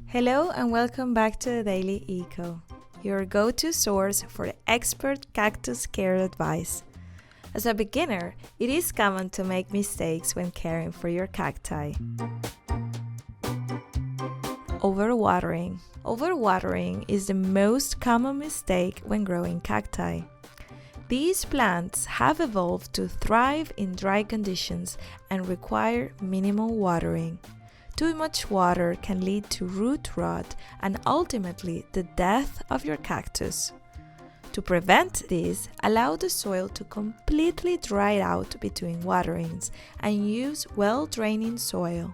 Hello and welcome back to the Daily Eco, your go-to source for expert cactus care advice. As a beginner, it is common to make mistakes when caring for your cacti. Overwatering. Overwatering is the most common mistake when growing cacti. These plants have evolved to thrive in dry conditions and require minimal watering. Too much water can lead to root rot and ultimately the death of your cactus. To prevent this, allow the soil to completely dry out between waterings and use well-draining soil.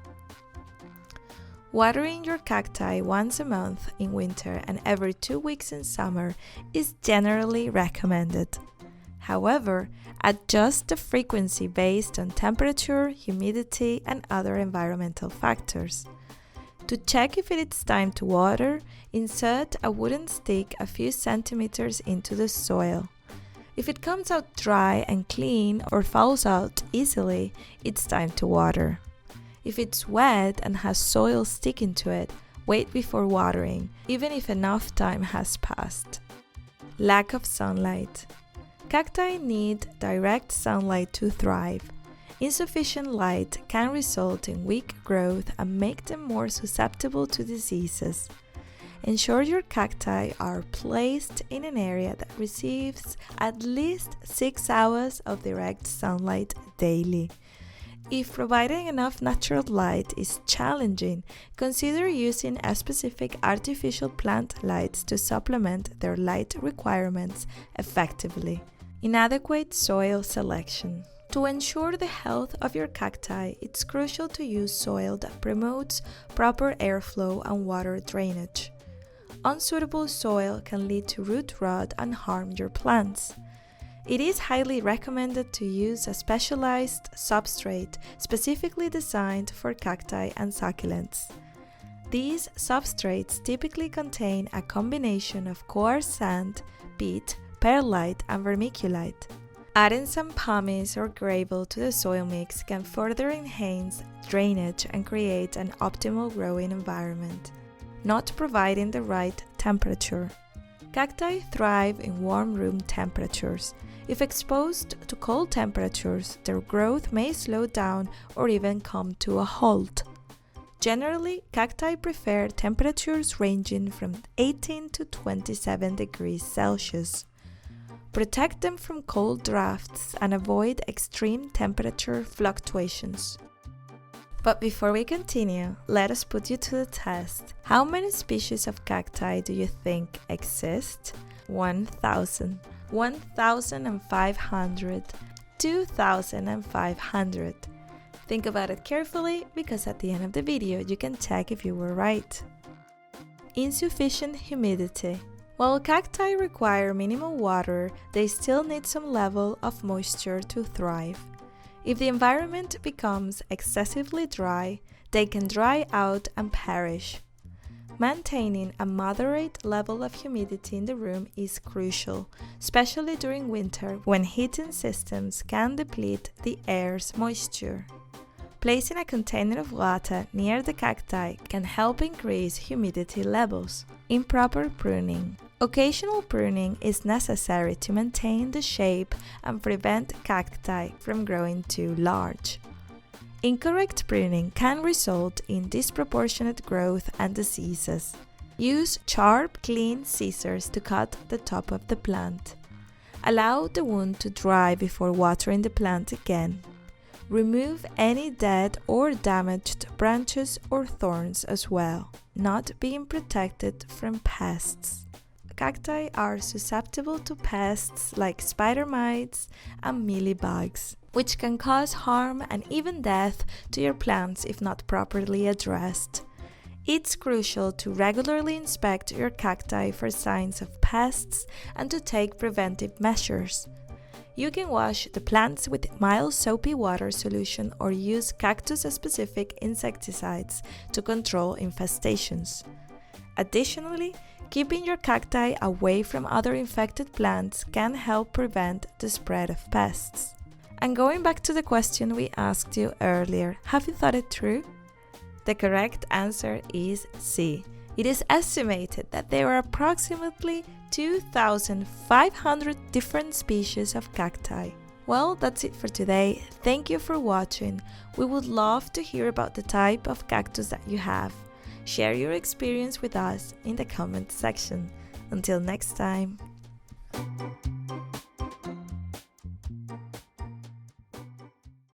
Watering your cacti once a month in winter and every 2 weeks in summer is generally recommended. However, adjust the frequency based on temperature, humidity, and other environmental factors. To check if it's time to water, insert a wooden stick a few centimeters into the soil. If it comes out dry and clean or falls out easily, it's time to water. If it's wet and has soil sticking to it, wait before watering, even if enough time has passed. Lack of sunlight. Cacti need direct sunlight to thrive. Insufficient light can result in weak growth and make them more susceptible to diseases. Ensure your cacti are placed in an area that receives at least 6 hours of direct sunlight daily. If providing enough natural light is challenging, consider using a specific artificial plant lights to supplement their light requirements effectively. Inadequate soil selection. To ensure the health of your cacti, it's crucial to use soil that promotes proper airflow and water drainage. Unsuitable soil can lead to root rot and harm your plants. It is highly recommended to use a specialized substrate specifically designed for cacti and succulents. These substrates typically contain a combination of coarse sand, peat, perlite, and vermiculite. Adding some pumice or gravel to the soil mix can further enhance drainage and create an optimal growing environment. Not providing the right temperature. Cacti thrive in warm room temperatures. If exposed to cold temperatures, their growth may slow down or even come to a halt. Generally, cacti prefer temperatures ranging from 18 to 27 degrees Celsius. Protect them from cold drafts and avoid extreme temperature fluctuations. But before we continue, let us put you to the test. How many species of cacti do you think exist? 1,000, 1,500, 2,500. Think about it carefully because at the end of the video you can check if you were right. Insufficient humidity. While cacti require minimal water, they still need some level of moisture to thrive. If the environment becomes excessively dry, they can dry out and perish. Maintaining a moderate level of humidity in the room is crucial, especially during winter when heating systems can deplete the air's moisture. Placing a container of water near the cacti can help increase humidity levels. Improper pruning. Occasional pruning is necessary to maintain the shape and prevent cacti from growing too large. Incorrect pruning can result in disproportionate growth and diseases. Use sharp, clean scissors to cut the top of the plant. Allow the wound to dry before watering the plant again. Remove any dead or damaged branches or thorns as well. Not being protected from pests. Cacti are susceptible to pests like spider mites and mealybugs, which can cause harm and even death to your plants if not properly addressed. It's crucial to regularly inspect your cacti for signs of pests and to take preventive measures. You can wash the plants with mild soapy water solution or use cactus-specific insecticides to control infestations. Additionally, keeping your cacti away from other infected plants can help prevent the spread of pests. And going back to the question we asked you earlier, have you thought it through? The correct answer is C. It is estimated that there are approximately 2,500 different species of cacti. Well, that's it for today. Thank you for watching. We would love to hear about the type of cactus that you have. Share your experience with us in the comments section. Until next time.